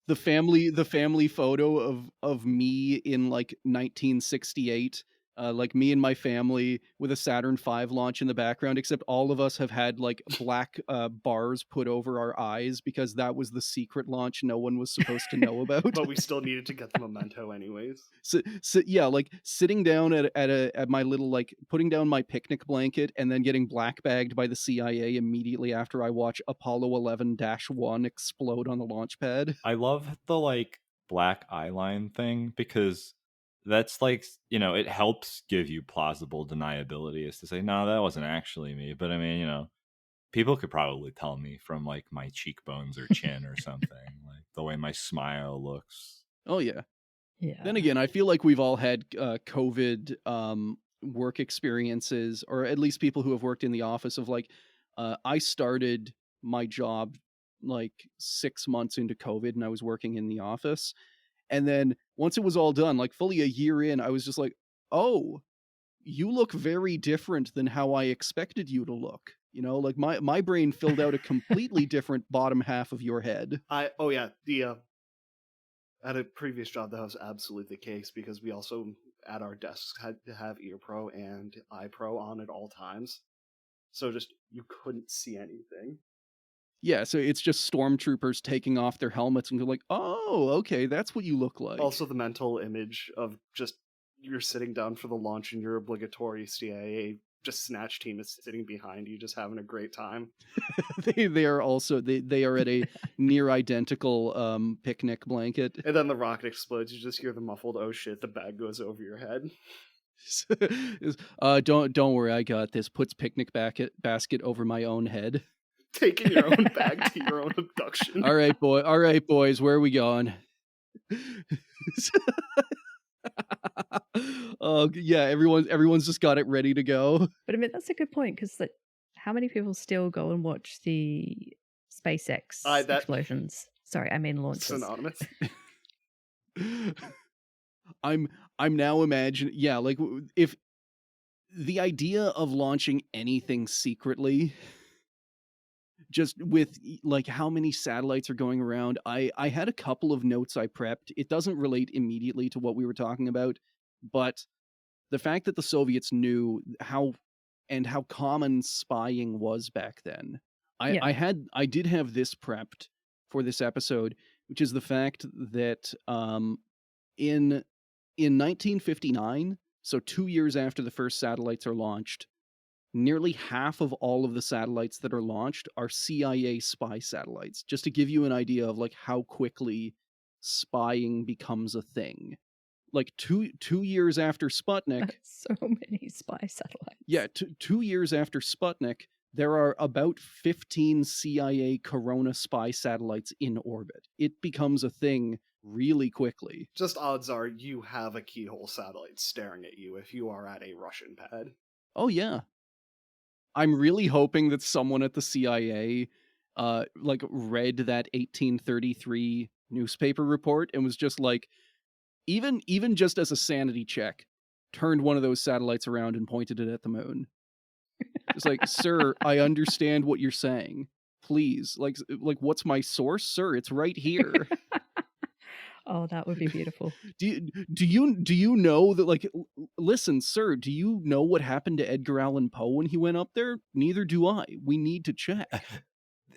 the family photo of me in like 1968, like me and my family with a Saturn V launch in the background, except all of us have had like black bars put over our eyes because that was the secret launch no one was supposed to know about. But we still needed to get the memento anyways. So yeah, like sitting down at my little, like putting down my picnic blanket and then getting black bagged by the CIA immediately after I watch Apollo 11-1 explode on the launch pad. I love the like black eye line thing because that's like, you know, it helps give you plausible deniability, is to say, no, that wasn't actually me. But I mean, you know, people could probably tell me from like my cheekbones or chin or something, like the way my smile looks. Oh yeah. Yeah. Then again, I feel like we've all had COVID work experiences, or at least people who have worked in the office of like, I started my job like 6 months into COVID and I was working in the office. And then once it was all done, like fully a year in, I was just like, oh, you look very different than how I expected you to look. You know, like my brain filled out a completely different bottom half of your head. Oh yeah, the at a previous job that was absolutely the case, because we also at our desks had to have ear pro and eye pro on at all times, so just you couldn't see anything. Yeah, so it's just stormtroopers taking off their helmets and they're like, oh, okay, that's what you look like. Also, the mental image of just you're sitting down for the launch and your obligatory CIA just snatch team is sitting behind you, just having a great time. they are also they are at a near identical picnic blanket. And then the rocket explodes. You just hear the muffled "oh shit!" The bag goes over your head. Don't worry, I got this. Puts picnic basket over my own head. Taking your own bag to your own abduction. All right, boys, where are we going? Oh yeah, everyone's just got it ready to go. But I mean, that's a good point, because like, how many people still go and watch the SpaceX explosions? Sorry, I mean launches. Synonymous. I'm now imagining, yeah, like if the idea of launching anything secretly, just with like how many satellites are going around. I had a couple of notes I prepped. It doesn't relate immediately to what we were talking about, but the fact that the Soviets knew how common spying was back then. I did have this prepped for this episode, which is the fact that in 1959, so 2 years after the first satellites are launched, nearly half of all of the satellites that are launched are CIA spy satellites, just to give you an idea of like how quickly spying becomes a thing. like two years after Sputnik. That's so many spy satellites. Yeah, 2 years after Sputnik, there are about 15 CIA Corona spy satellites in orbit. It becomes a thing really quickly. Just odds are you have a keyhole satellite staring at you if you are at a Russian pad. Oh yeah. I'm really hoping that someone at the CIA like read that 1833 newspaper report and was just like, even just as a sanity check, turned one of those satellites around and pointed it at the moon. It's like, sir, I understand what you're saying. Please, like what's my source, sir? It's right here. Oh, that would be beautiful. Do you know that, like, listen, sir, do you know what happened to Edgar Allan Poe when he went up there? Neither do I. We need to check.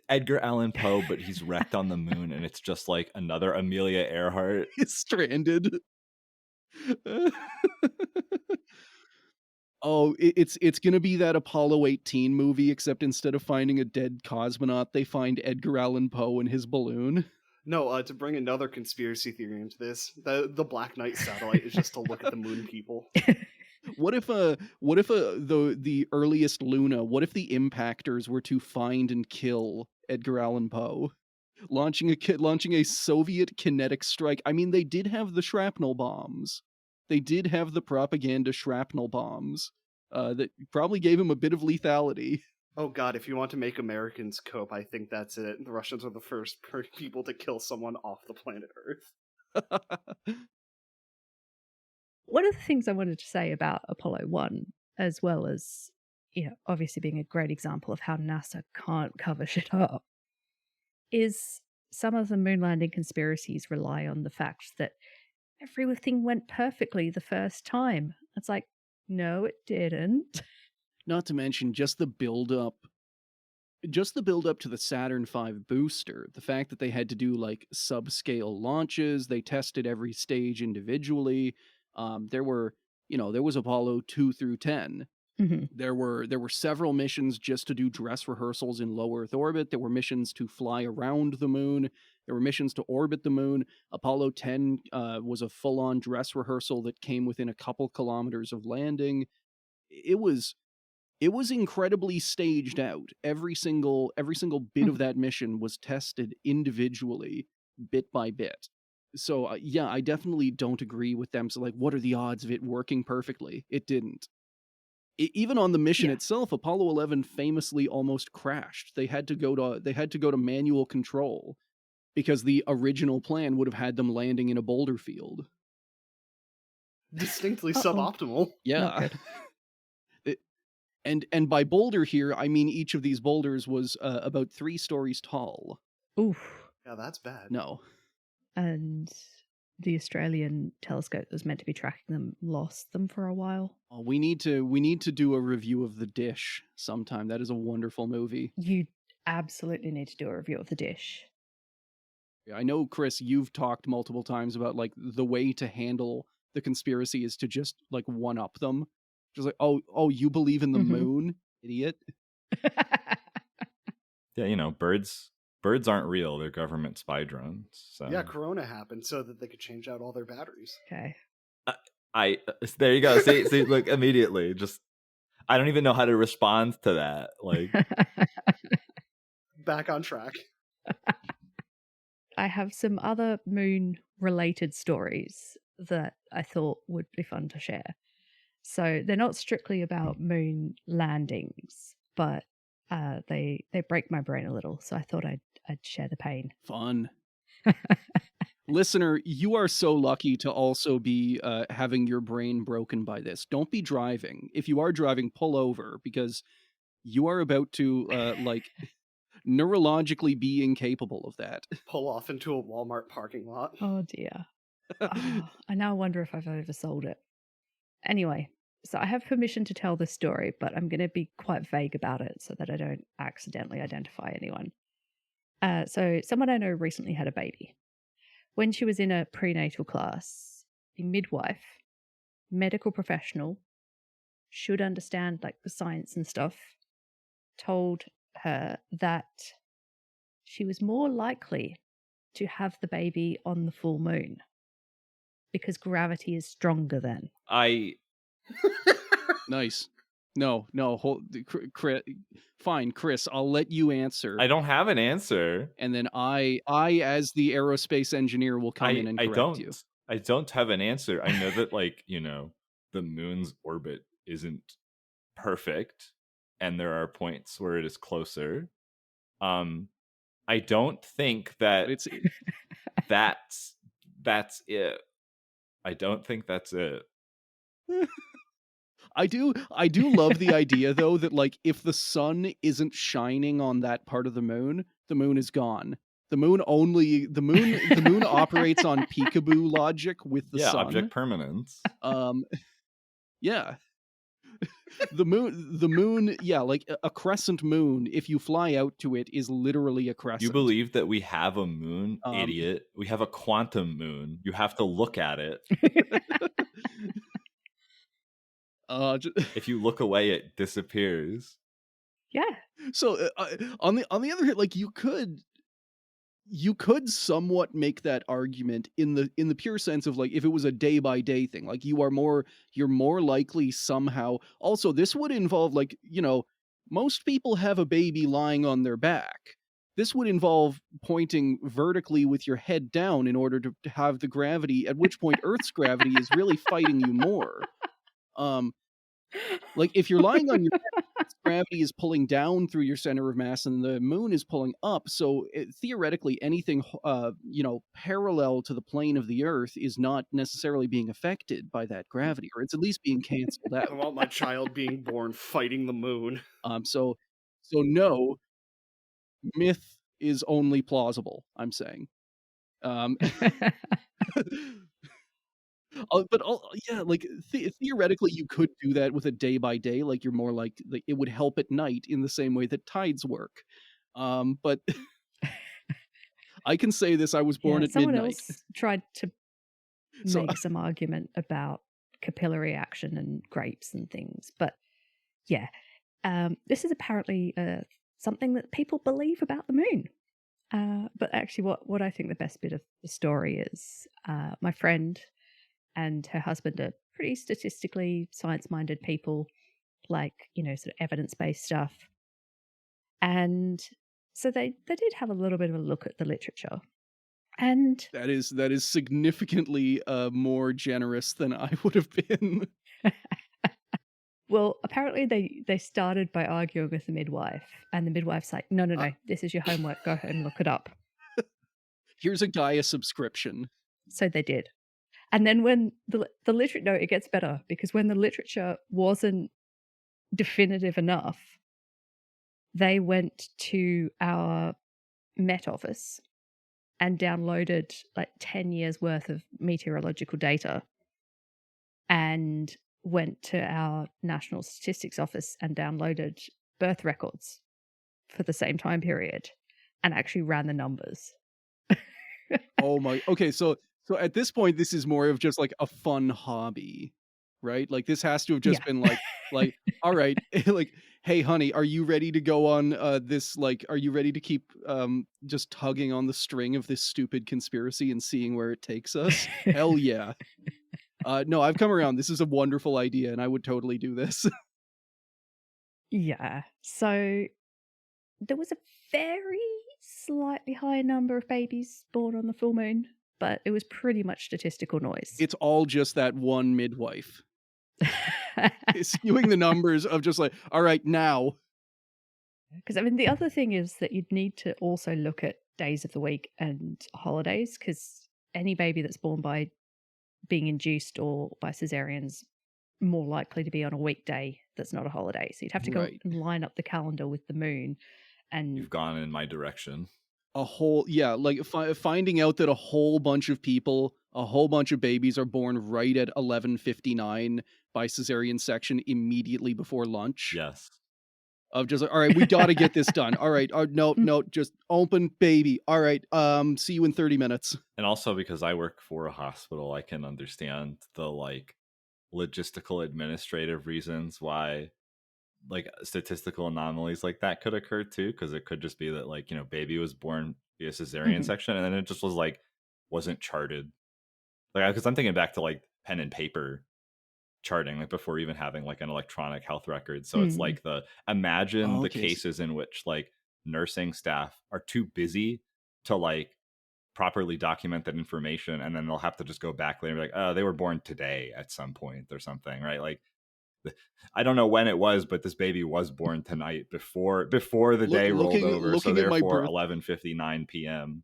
Edgar Allan Poe, but he's wrecked on the moon, and it's just like another Amelia Earhart. He's stranded. Oh, it's gonna be that Apollo 18 movie, except instead of finding a dead cosmonaut, they find Edgar Allan Poe in his balloon. No, to bring another conspiracy theory into this, the Black Knight satellite is just to look at the moon people. What if the earliest Luna? What if the impactors were to find and kill Edgar Allan Poe, launching a Soviet kinetic strike? I mean, they did have the shrapnel bombs. They did have the propaganda shrapnel bombs that probably gave him a bit of lethality. Oh god, if you want to make Americans cope, I think that's it. The Russians are the first people to kill someone off the planet Earth. One of the things I wanted to say about Apollo 1, as well as, obviously being a great example of how NASA can't cover shit up, is some of the moon landing conspiracies rely on the fact that everything went perfectly the first time. It's like, no, it didn't. Not to mention just the build up to the Saturn V booster, the fact that they had to do like subscale launches, they tested every stage individually. There was Apollo 2 through 10. Mm-hmm. There were several missions just to do dress rehearsals in low Earth orbit. There were missions to fly around the moon. There were missions to orbit the moon. Apollo 10 was a full-on dress rehearsal that came within a couple kilometers of landing. It was incredibly staged out. Every single bit of that mission was tested individually, bit by bit. So yeah, I definitely don't agree with them. So like, what are the odds of it working perfectly? It didn't. Even on the mission itself, Apollo 11 famously almost crashed. They had to go to manual control because the original plan would have had them landing in a boulder field. Distinctly suboptimal. Yeah. And by boulder here, I mean each of these boulders was about 3 stories tall. Oof. Yeah, that's bad. No. And the Australian telescope that was meant to be tracking them lost them for a while. Oh, we need to do a review of The Dish sometime. That is a wonderful movie. You absolutely need to do a review of The Dish. I know, Chris, you've talked multiple times about like the way to handle the conspiracy is to just like one up them. Just like, oh, you believe in the moon, idiot. Yeah, birds aren't real. They're government spy drones. So. Yeah, Corona happened so that they could change out all their batteries. Okay. There you go. See, look, immediately. Just, I don't even know how to respond to that. Like, back on track. I have some other moon-related stories that I thought would be fun to share. So they're not strictly about moon landings, but they break my brain a little. So I thought I'd share the pain. Fun. Listener, you are so lucky to also be having your brain broken by this. Don't be driving. If you are driving, pull over because you are about to like neurologically be incapable of that. Pull off into a Walmart parking lot. Oh dear. I now wonder if I've oversold it. Anyway, so I have permission to tell this story, but I'm going to be quite vague about it so that I don't accidentally identify anyone. So someone I know recently had a baby. When she was in a prenatal class, the midwife, medical professional, should understand like the science and stuff, told her that she was more likely to have the baby on the full moon. because gravity is stronger then. Nice. No, hold, fine, Chris, I'll let you answer. I don't have an answer. And then I as the aerospace engineer will come in and correct you. I don't have an answer. I know that, like, the moon's orbit isn't perfect, and there are points where it is closer. I don't think that that's it. I don't think that's it. I do love the idea though that, like, if the sun isn't shining on that part of the moon is gone. The moon operates on peekaboo logic with the sun. Object permanence. Yeah. The moon, yeah, like a crescent moon, if you fly out to it, is literally a crescent. You believe that we have a moon, idiot? We have a quantum moon. You have to look at it. If you look away, it disappears. Yeah. So on the other hand, like, you could somewhat make that argument in the pure sense of, like, if it was a day by day thing, like, you're more likely somehow. Also, this would involve, like, most people have a baby lying on their back. This would involve pointing vertically with your head down in order to have the gravity, at which point Earth's gravity is really fighting you more. Like, if you're lying on your back, gravity is pulling down through your center of mass and the moon is pulling up, so theoretically anything parallel to the plane of the Earth is not necessarily being affected by that gravity, or it's at least being canceled out. I want my child being born fighting the moon. So no, myth is only plausible, I'm saying. But yeah, like, theoretically you could do that with a day by day, like, you're more like it would help at night in the same way that tides work. But I can say this, I was born at someone midnight. else tried to make some argument about capillary action and grapes and things, but yeah, this is apparently something that people believe about the moon. But actually, what I think the best bit of the story is, my friend and her husband are pretty statistically science-minded people, like, sort of evidence-based stuff. And so they did have a little bit of a look at the literature. And that is significantly more generous than I would have been. Well, apparently they started by arguing with the midwife, and the midwife's like, no, this is your homework, go ahead and look it up. Here's a Gaia subscription. So they did. And then when the literature, no, it gets better, because when the literature wasn't definitive enough, they went to our Met Office and downloaded like 10 years worth of meteorological data, and went to our National Statistics Office and downloaded birth records for the same time period and actually ran the numbers. Oh my, okay, so at this point, this is more of just like a fun hobby, right? Like, this has to have just been like, all right, like, hey, honey, are you ready to go on this? Like, are you ready to keep just tugging on the string of this stupid conspiracy and seeing where it takes us? Hell yeah. No, I've come around. This is a wonderful idea, and I would totally do this. Yeah. So there was a very slightly higher number of babies born on the full moon, but it was pretty much statistical noise. It's all just that one midwife. It's skewing the numbers of just like, all right, now. Because, I mean, the other thing is that you'd need to also look at days of the week and holidays, because any baby that's born by being induced or by cesareans more likely to be on a weekday that's not a holiday. So you'd have to go and line up the calendar with the moon. And you've gone in my direction. Like finding out that a whole bunch of people, a whole bunch of babies are born right at 11:59 by cesarean section immediately before lunch. Yes. Of just like, all right, we got to get this done. All right, no, just open baby. All right, see you in 30 minutes. And also because I work for a hospital, I can understand the like logistical administrative reasons why like statistical anomalies like that could occur too, because it could just be that, like, baby was born via cesarean section and then it just was like wasn't charted Like, because I'm thinking back to like pen and paper charting, like before even having like an electronic health record. So it's Mm. like imagine Oh, the okay. cases in which like nursing staff are too busy to like properly document that information, and then they'll have to just go back later and be like, oh, they were born today at some point or something, right? Like, I don't know when it was, but this baby was born tonight before the day rolled over. So Looking at my therefore, birth 11:59 p.m.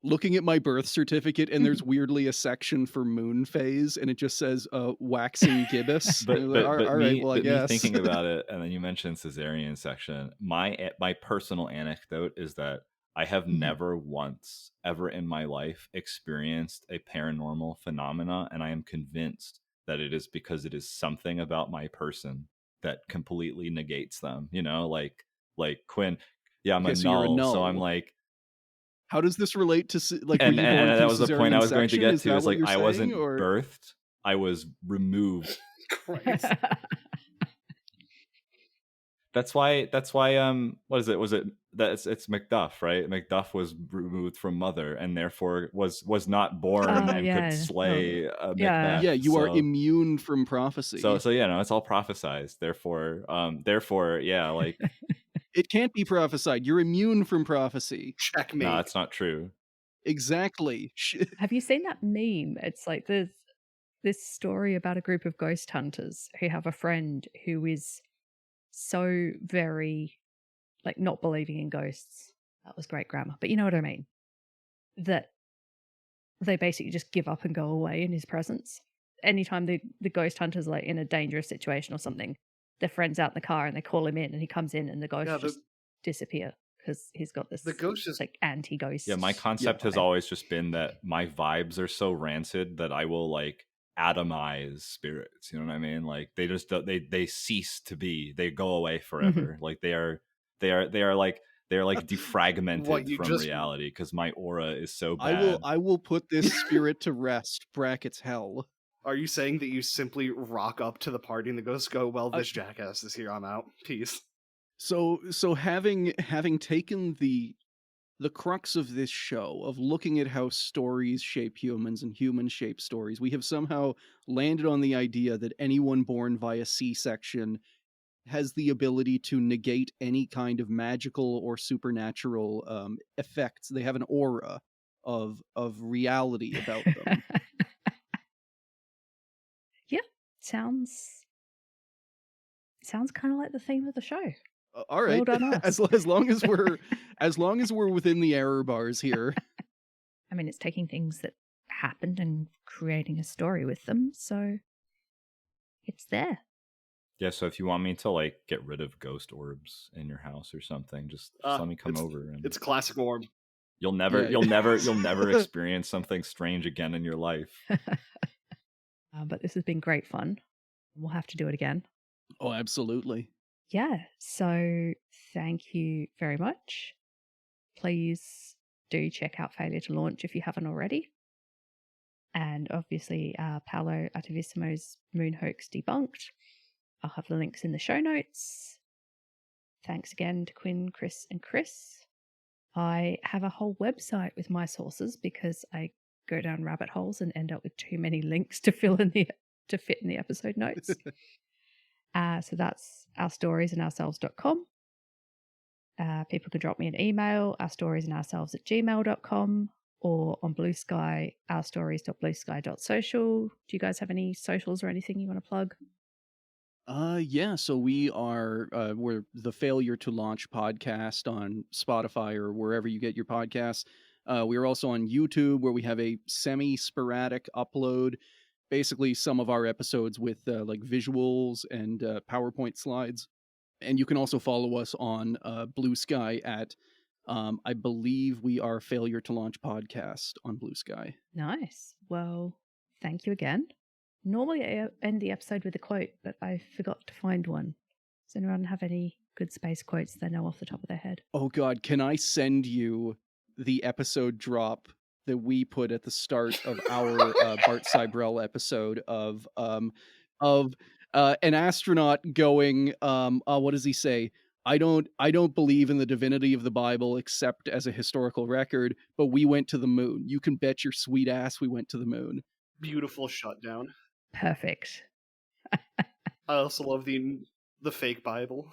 looking at my birth certificate, and there's weirdly a section for moon phase, and it just says waxing gibbous. But All right, well, I me guess. thinking about it, and then you mentioned cesarean section. My personal anecdote is that I have never once ever in my life experienced a paranormal phenomena, and I am convinced that it is because it is something about my person that completely negates them. You know, like Quinn. Yeah, I'm Okay, a so you're a null, so I'm null. like, How does this relate to like, were and you born that through was the point I cesarean was going to section? get Is to. that Is what like you're I saying, wasn't or birthed, I was removed. Christ. That's why what is it? Was it that it's Macduff, right? Macduff was removed from mother and therefore was not born and could Yeah. slay Yeah. Macbeth. yeah, you are So immune from prophecy? yeah, no, it's all prophesized. Therefore, yeah, like It can't be prophesied. You're immune from prophecy. no, Checkmate. that's not true. Exactly. Have you seen that meme? It's like there's this story about a group of ghost hunters who have a friend who is so very like not believing in ghosts. That was great grammar, but you know what I mean. That they basically just give up and go away in his presence. Anytime the ghost hunter's like in a dangerous situation or something, their friend's out in the car and they call him in and he comes in and the ghosts Yeah, just disappear because he's got this the ghost is like anti-ghost. Yeah, my concept has vibe. always just been that my vibes are so rancid that I will like atomize spirits. You know what I mean? Like they just they cease to be. They go away forever. Like they are like what defragmented you from just reality because my aura is so I bad. will put this spirit to rest. Brackets hell. are you saying that you simply rock up to the party and the ghosts go, well, I- this jackass is here, I'm out. Peace. So having taken the crux of this show of looking at how stories shape humans and humans shape stories, we have somehow landed on the idea that anyone born via C-section has the ability to negate any kind of magical or supernatural effects. They have an aura of reality about them. Yeah, sounds kind of like the theme of the show. All right, Well done, us. as long as we're within the error bars here. I mean, it's taking things that happened and creating a story with them, so it's there. Yeah, so if you want me to like get rid of ghost orbs in your house or something, just let me come over and It's classic orb. you'll never Yeah. you'll never experience something strange again in your life. But this has been great fun. We'll have to do it again. Oh, absolutely. Yeah, so thank you very much. Please do check out Failure to Launch if you haven't already. And obviously, Paolo Attivissimo's Moon Hoax Debunked. I'll have the links in the show notes. Thanks again to Quinn, Chris, and Chris. I have a whole website with my sources because I go down rabbit holes and end up with too many links to fit in the episode notes. So that's ourstoriesandourselves.com. People can drop me an email, ourstoriesandourselves@gmail.com, or on Blue Sky, ourstories.bluesky.social. Do you guys have any socials or anything you want to plug? Yeah, so we're the Failure to Launch podcast on Spotify or wherever you get your podcasts. We're also on YouTube, where we have a semi-sporadic upload, basically some of our episodes with like visuals and PowerPoint slides. And you can also follow us on Blue Sky at I believe we are Failure to Launch podcast on Blue Sky. Nice. Well, thank you again. Normally I end the episode with a quote, but I forgot to find one. Does anyone have any good space quotes they know off the top of their head? Oh God, can I send you the episode drop that we put at the start of our Bart Cybrell episode of an astronaut going, what does he say? I don't believe in the divinity of the Bible except as a historical record, but we went to the moon. You can bet your sweet ass we went to the moon. Beautiful shutdown. Perfect. I also love the fake Bible.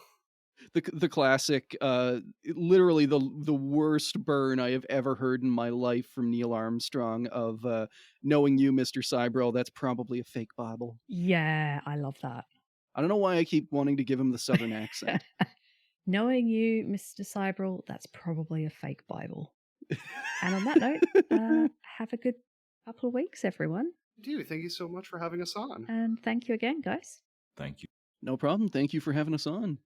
The classic, literally the worst burn I have ever heard in my life from Neil Armstrong of knowing you, Mr. Cybro, that's probably a fake Bible. Yeah, I love that. I don't know why I keep wanting to give him the southern accent. Knowing you, Mr. Cybral, that's probably a fake Bible. And on that note, have a good couple of weeks, everyone. Dude, thank you so much for having us on. And thank you again, guys. Thank you. No problem. Thank you for having us on.